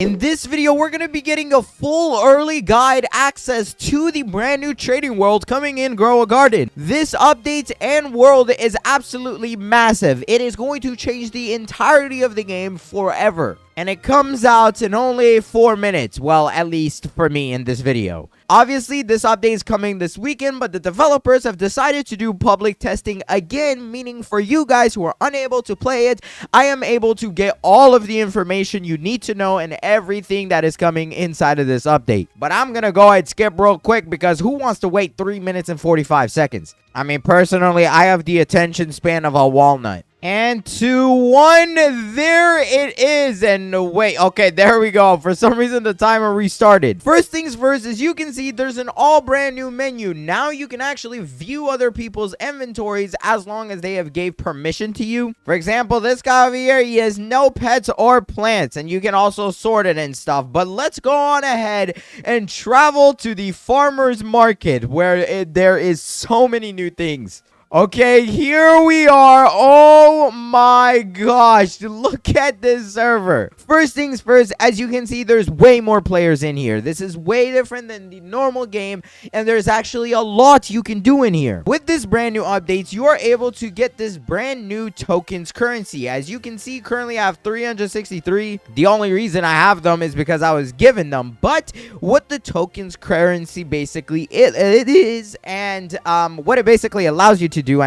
In this video, we're going to be getting a full early guide access to the brand new trading world coming in Grow a Garden. This update and world is absolutely massive. It is going to change the entirety of the game forever. And it comes out in only 4 minutes. Well, at least for me in this video. Obviously, this update is coming this weekend, but the developers have decided to do public testing again, meaning for you guys who are unable to play it, I am able to get all of the information you need to know and everything that is coming inside of this update. But I'm gonna go ahead and skip real quick because who wants to wait 3 minutes and 45 seconds? I mean, personally, I have the attention span of a walnut. And 2-1, there it is. And wait, okay, there we go. For some reason, the timer restarted. First things first, as you can see, there's an all brand new menu. Now you can actually view other people's inventories as long as they have gave permission to you. For example, this guy over here, he has no pets or plants, and you can also sort it and stuff. But let's go on ahead and travel to the farmer's market where there is so many new things. Okay, here we are. Oh my gosh, look at this server. First things first, as you can see, there's way more players in here. This is way different than the normal game, and there's actually a lot you can do in here. With this brand new updates, you are able to get this brand new tokens currency. As you can see, currently I have 363. The only reason I have them is because I was given them. But what the tokens currency basically it is, and what it basically allows you to do,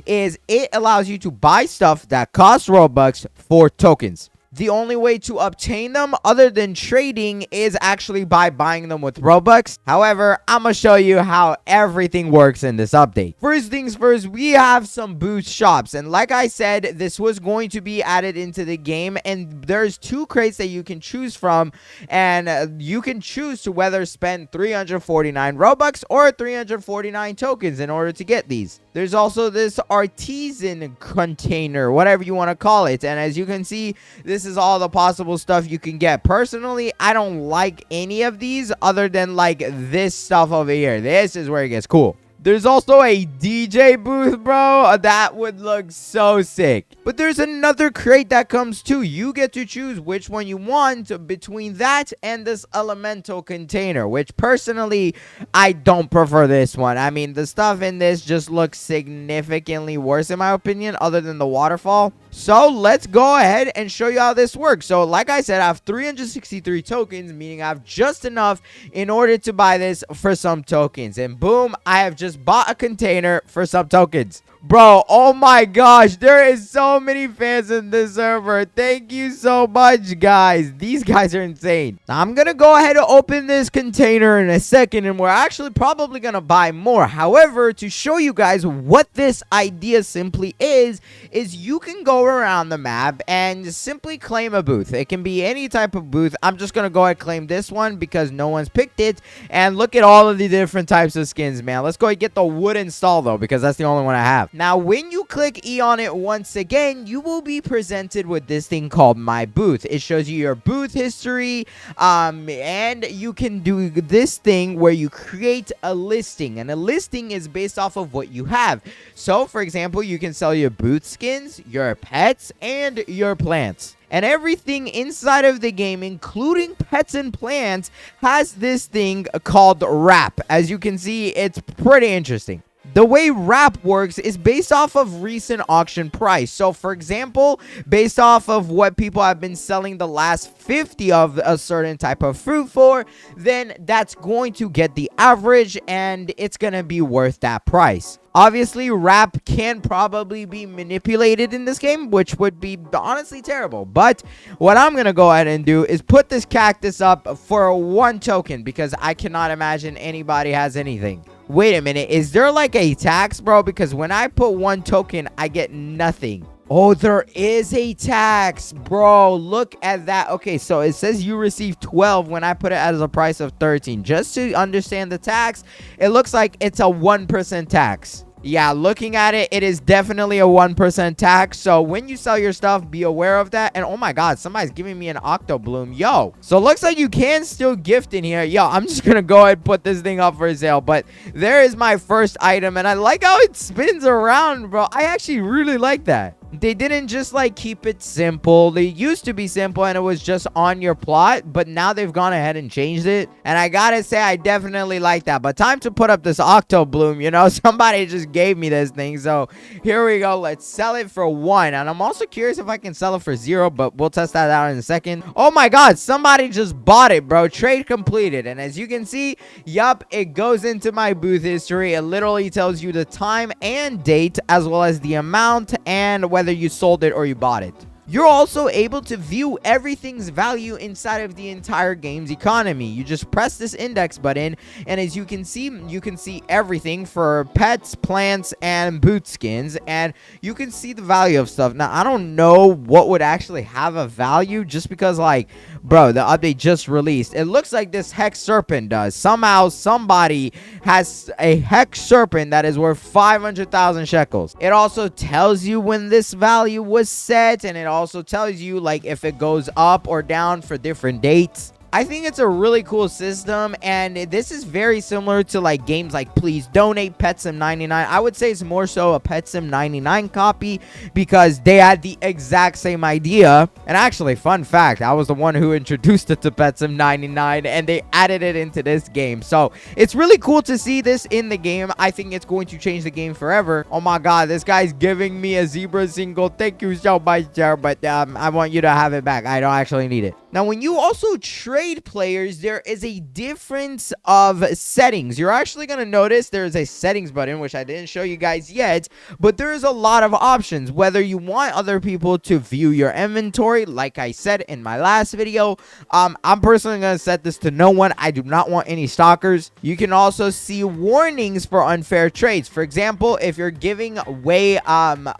is it allows you to buy stuff that costs Robux for tokens. The only way to obtain them other than trading is actually by buying them with Robux. However, I'm going to show you how everything works in this update. First things first, we have some booth shops. And like I said, this was going to be added into the game. And there's 2 crates that you can choose from. And you can choose to whether spend 349 Robux or 349 tokens in order to get these. There's also this artisan container, whatever you want to call it. And as you can see, this is all the possible stuff you can get. Personally, I don't like any of these other than like this stuff over here. This is where it gets cool. There's also a DJ booth, bro. That would look so sick. But there's another crate that comes too. You get to choose which one you want between that and this elemental container, which personally, I don't prefer this one. I mean, the stuff in this just looks significantly worse in my opinion, other than the waterfall. So let's go ahead and show you how this works. So like I said, I have 363 tokens, meaning I have just enough in order to buy this for some tokens. And boom, I have just bought a container for some tokens. Bro, oh my gosh, there is so many fans in this server. Thank you so much, guys. These guys are insane. Now, I'm going to go ahead and open this container in a second, and we're actually probably going to buy more. However, to show you guys what this idea simply is you can go around the map and simply claim a booth. It can be any type of booth. I'm just going to go ahead and claim this one because no one's picked it. And look at all of the different types of skins, man. Let's go ahead and get the wooden stall, though, because that's the only one I have. Now, when you click E on it once again, you will be presented with this thing called My Booth. It shows you your booth history, and you can do this thing where you create a listing, and a listing is based off of what you have. So, for example, you can sell your booth skins, your pets, and your plants. And everything inside of the game, including pets and plants, has this thing called wrap. As you can see, it's pretty interesting. The way wrap works is based off of recent auction price. So, for example, based off of what people have been selling the last 50 of a certain type of fruit for, then that's going to get the average and it's going to be worth that price. Obviously, wrap can probably be manipulated in this game, which would be honestly terrible. But what I'm going to go ahead and do is put this cactus up for 1 token because I cannot imagine anybody has anything. Wait a minute, is there like a tax, bro? Because when I put 1 token, I get nothing. Oh, there is a tax, bro. Look at that. Okay, so it says you receive 12 when I put it as a price of 13. Just to understand the tax, it looks like it's a 1% tax. Yeah, looking at it, it is definitely a 1% tax. So when you sell your stuff, be aware of that. And oh my god, somebody's giving me an octo bloom. Yo, so it looks like you can still gift in here. Yo, I'm just gonna go ahead and put this thing up for sale. But there is my first item, and I like how it spins around, bro. I actually really like that. they didn't just like keep it simple. They used to be simple and it was just on your plot, but now they've gone ahead and changed it. And I gotta say, I definitely like that. But time to put up this Octo Bloom, you know, somebody just gave me this thing. So here we go. Let's sell it for 1. And I'm also curious if I can sell it for 0, but we'll test that out in a second. Oh my God, somebody just bought it, bro. Trade completed. And as you can see, yup, it goes into my booth history. It literally tells you the time and date, as well as the amount and whether you sold it or you bought it. You're also able to view everything's value inside of the entire game's economy. You just press this index button, and as you can see everything for pets, plants, and boot skins, and you can see the value of stuff. Now, I don't know what would actually have a value, just because, like, bro, the update just released. It looks like this Hex Serpent does. Somehow, somebody has a Hex Serpent that is worth 500,000 shekels. It also tells you when this value was set, and it also tells you like if it goes up or down for different dates. I think it's a really cool system, and this is very similar to like games like Please Donate, Pet Sim 99. I would say it's more so a Pet Sim 99 copy because they had the exact same idea. And actually, fun fact, I was the one who introduced it to Pet Sim 99, and they added it into this game. So it's really cool to see this in the game. I think it's going to change the game forever. Oh my God, this guy's giving me a zebra single. Thank you so much, sir, but I want you to have it back. I don't actually need it. Now, when you also trade players, there is a difference of settings. You're actually going to notice there's a settings button, which I didn't show you guys yet, but there is a lot of options. Whether you want other people to view your inventory, like I said in my last video, I'm personally going to set this to no one. I do not want any stalkers. You can also see warnings for unfair trades. For example, if you're giving way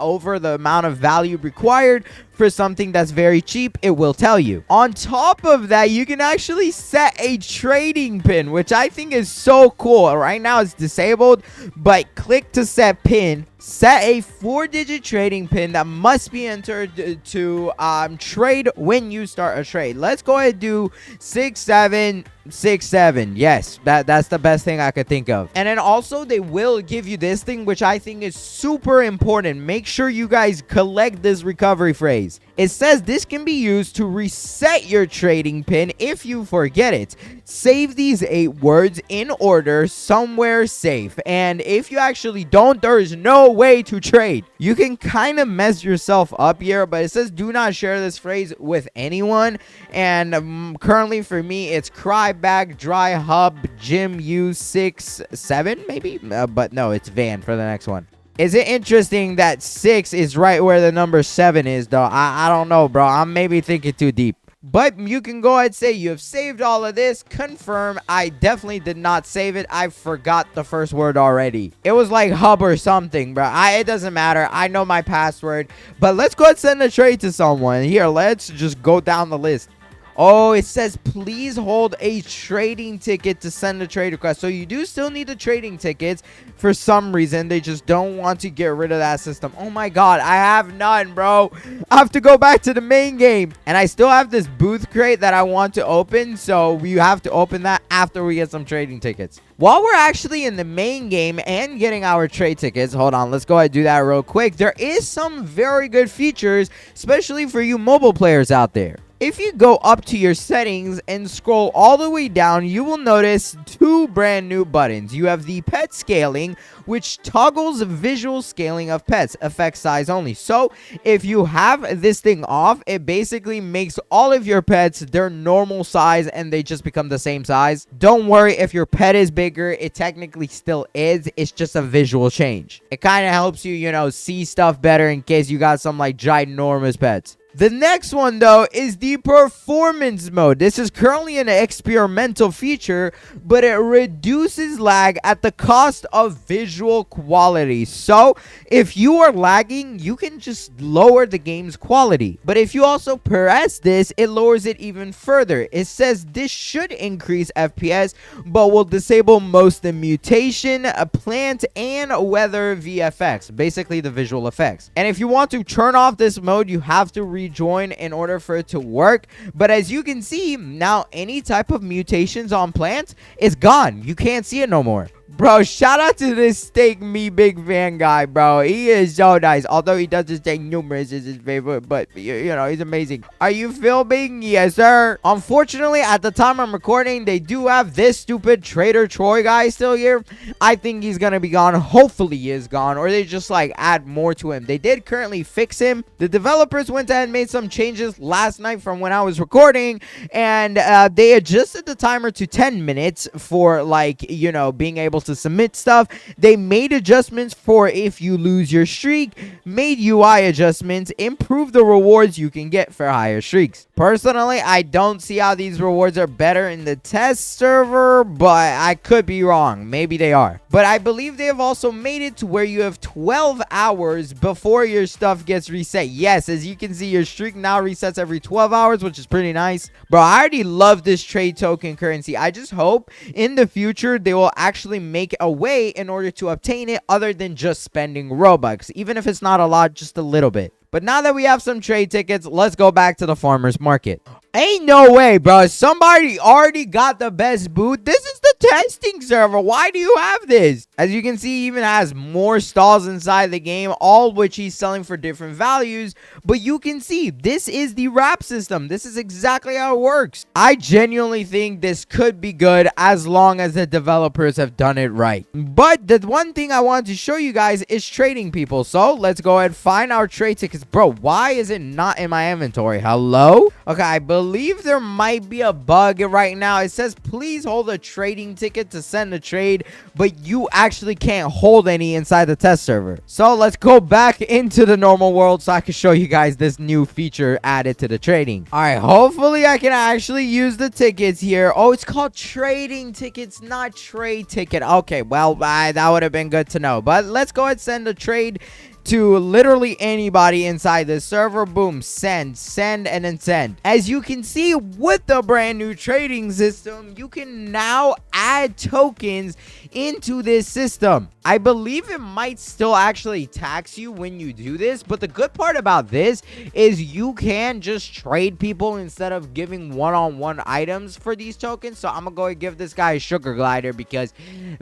over the amount of value required for something that's very cheap, it will tell you. On top of that, you can actually set a trading pin, which I think is so cool. Right now it's disabled, but click to set pin. Set a 4-digit trading pin that must be entered to trade when you start a trade. Let's go ahead and do 6767. Yes, that's the best thing I could think of. And then also they will give you this thing, which I think is super important. Make sure you guys collect this recovery phrase. It says this can be used to reset your trading pin if you forget it. Save these 8 words in order somewhere safe. And if you actually don't, there is no way to trade. You can kind of mess yourself up here, but it says do not share this phrase with anyone. And currently for me, it's Cryback, Dry Hub, Jim U67 maybe, but no, it's Van for the next one. Is it interesting that 6 is right where the number 7 is, though? I don't know, bro. I'm maybe thinking too deep. But you can go ahead and say you have saved all of this. Confirm. I definitely did not save it. I forgot the first word already. It was like hub or something, bro. It doesn't matter. I know my password. But let's go ahead and send a trade to someone. Here, let's just go down the list. Oh, it says please hold a trading ticket to send a trade request. So you do still need the trading tickets. For some reason, they just don't want to get rid of that system. Oh my God, I have none, bro. I have to go back to the main game. And I still have this booth crate that I want to open. So we have to open that after we get some trading tickets. While we're actually in the main game and getting our trade tickets, hold on, let's go ahead and do that real quick. There is some very good features, especially for you mobile players out there. If you go up to your settings and scroll all the way down, you will notice 2 brand new buttons. You have the pet scaling, which toggles visual scaling of pets, effect size only. So if you have this thing off, it basically makes all of your pets their normal size and they just become the same size. Don't worry if your pet is bigger, it technically still is. It's just a visual change. It kind of helps you, you know, see stuff better in case you got some like ginormous pets. The next one, though, is the performance mode. This is currently an experimental feature, but it reduces lag at the cost of visual quality. So, if you are lagging, you can just lower the game's quality. But if you also press this, it lowers it even further. It says this should increase FPS, but will disable most the mutation, plant, and weather VFX. Basically, the visual effects. And if you want to turn off this mode, you have to rejoin in order for it to work. But as you can see, now any type of mutations on plants is gone. You can't see it no more. Bro, shout out to this steak me big fan guy, bro. He is so nice. Although he doesn't say numerous is his favorite, but you know, he's amazing. Are you filming? Yes, sir. Unfortunately, at the time I'm recording, they do have this stupid Trader Troy guy still here. I think he's gonna be gone. Hopefully he is gone, or they just like add more to him. They did currently fix him. The developers went ahead and made some changes last night from when I was recording, and they adjusted the timer to 10 minutes for, like, you know, being able to submit stuff. They made adjustments for if you lose your streak, made UI adjustments, improved the rewards you can get for higher streaks. Personally, I don't see how these rewards are better in the test server, but I could be wrong. Maybe they are. But I believe they have also made it to where you have 12 hours before your stuff gets reset. Yes, as you can see, your streak now resets every 12 hours, which is pretty nice. Bro, I already love this trade token currency. I just hope in the future they will actually make a way in order to obtain it other than just spending Robux, even if it's not a lot, just a little bit. But now that we have some trade tickets, let's go back to the farmer's market. Ain't no way, bro. Somebody already got the best boot. This is the testing server. Why do you have this? As you can see, he even has more stalls inside the game, all which he's selling for different values. But you can see, this is the wrap system. This is exactly how it works. I genuinely think this could be good as long as the developers have done it right. But the one thing I wanted to show you guys is trading people. So let's go ahead and find our trade tickets. Bro, why is it not in my inventory? Hello? Okay, I believe there might be a bug right now. It says please hold a trading ticket to send a trade, but you actually can't hold any inside the test server. So let's go back into the normal world so I can show you guys this new feature added to the trading. All right, hopefully I can actually use the tickets here. Oh, it's called trading tickets, not trade ticket. Okay, well, that would have been good to know. But let's go ahead and send a trade to literally anybody inside the server. Boom, send, and then send. As you can see, with the brand new trading system, you can now add tokens into this system. I believe it might still actually tax you when you do this, but the good part about this is you can just trade people instead of giving one-on-one items for these tokens. So I'm gonna go and give this guy a sugar glider because,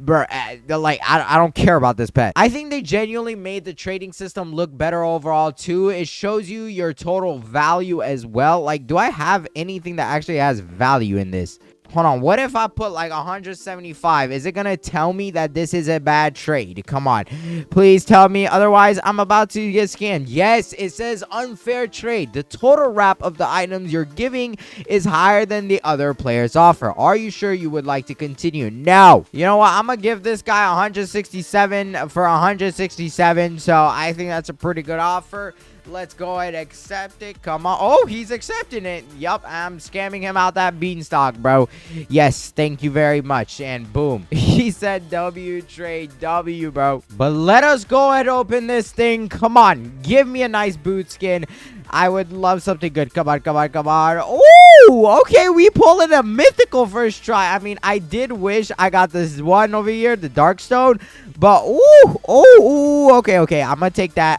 bro, like, I don't care about this pet. I think they genuinely made the trading system look better overall too. It shows you your total value as well. Like, do I have anything that actually has value in this? Hold on, what if I put like 175? Is it gonna tell me that this is a bad trade? Come on, please tell me, otherwise I'm about to get scammed. Yes, it says unfair trade. The total wrap of the items you're giving is higher than the other player's offer. Are you sure you would like to continue? No. You know what, I'm gonna give this guy 167 for 167, so I think that's a pretty good offer. Let's go ahead and accept it. Come on. Oh, he's accepting it. Yup, I'm scamming him out that beanstalk, bro. Yes, thank you very much. And boom. He said W trade W, bro. But let us go ahead and open this thing. Come on. Give me a nice boot skin. I would love something good. Come on, come on, come on. Ooh, okay, we pulled in a mythical first try. I mean, I did wish I got this one over here, the Darkstone. But, ooh, okay, I'm gonna take that.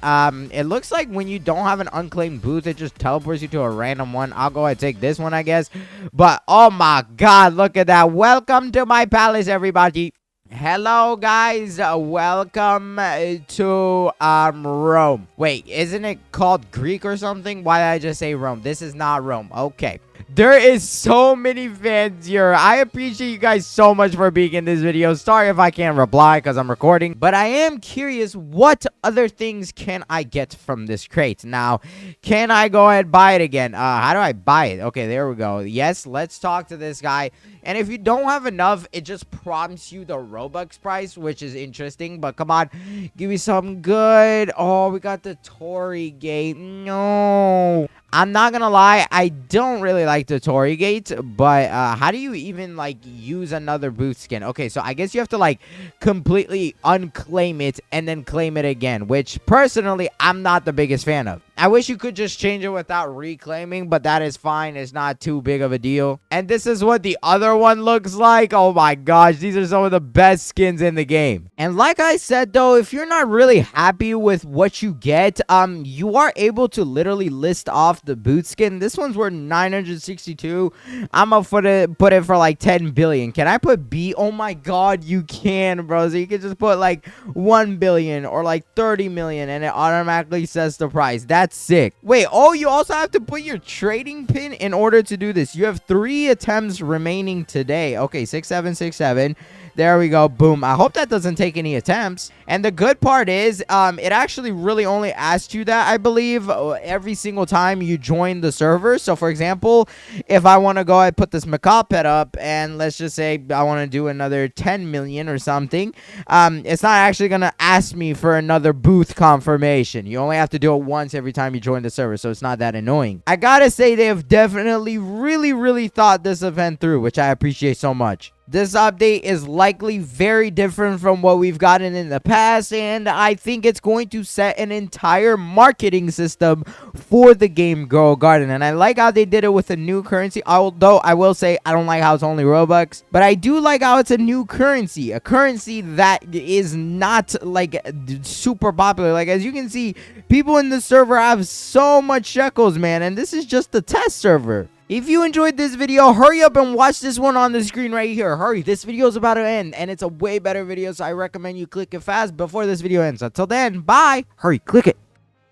It looks like when you don't have an unclaimed booth, it just teleports you to a random one. I'll go ahead and take this one, I guess. But, oh my god, look at that. Welcome to my palace, everybody. Hello, guys. Welcome to Rome. Wait, isn't it called Greek or something? Why did I just say Rome? This is not Rome. Okay. There is so many fans here. I appreciate you guys so much for being in this video. Sorry if I can't reply because I'm recording. But I am curious, what other things can I get from this crate? Now, can I go ahead and buy it again? How do I buy it? Okay, there we go. Yes, let's talk to this guy. And if you don't have enough, it just prompts you the Robux price, which is interesting. But come on, give me something good. Oh, we got the Tory Gate. No. I'm not gonna lie, I don't really like the Tory Gate, but how do you even like use another booth skin? Okay, so I guess you have to like completely unclaim it and then claim it again, which personally I'm not the biggest fan of. I wish you could just change it without reclaiming, but that is fine. It's not too big of a deal. And this is what the other one looks like. Oh my gosh, these are some of the best skins in the game. And like I said though, if you're not really happy with what you get, you are able to literally list off the boot skin. This one's worth 962. I'm gonna put it for like 10 billion. Can I put B? Oh my god, you can, bro. So you can just put like 1 billion or like 30 million and it automatically sets the price. That's sick. Wait, oh, you also have to put your trading pin in order to do this. You have 3 attempts remaining today. Okay, 6767. There we go. Boom. I hope that doesn't take any attempts. And the good part is, it actually really only asks you that, I believe, every single time you join the server. So, for example, if I want to go ahead and put this macaw pet up, and let's just say I want to do another 10 million or something, it's not actually going to ask me for another booth confirmation. You only have to do it once every time you join the server, so it's not that annoying. I gotta say, they have definitely really thought this event through, which I appreciate so much. This update is likely very different from what we've gotten in the past, and I think it's going to set an entire marketing system for the game Grow Garden. And I like how they did it with a new currency, although I will say I don't like how it's only Robux, but I do like how it's a new currency, a currency that is not like super popular. Like, as you can see, people in the server have so much shekels, man, and this is just the test server. If you enjoyed this video, hurry up and watch this one on the screen right here. Hurry, this video is about to end, and it's a way better video, so I recommend you click it fast before this video ends. Until then, bye. Hurry, click it.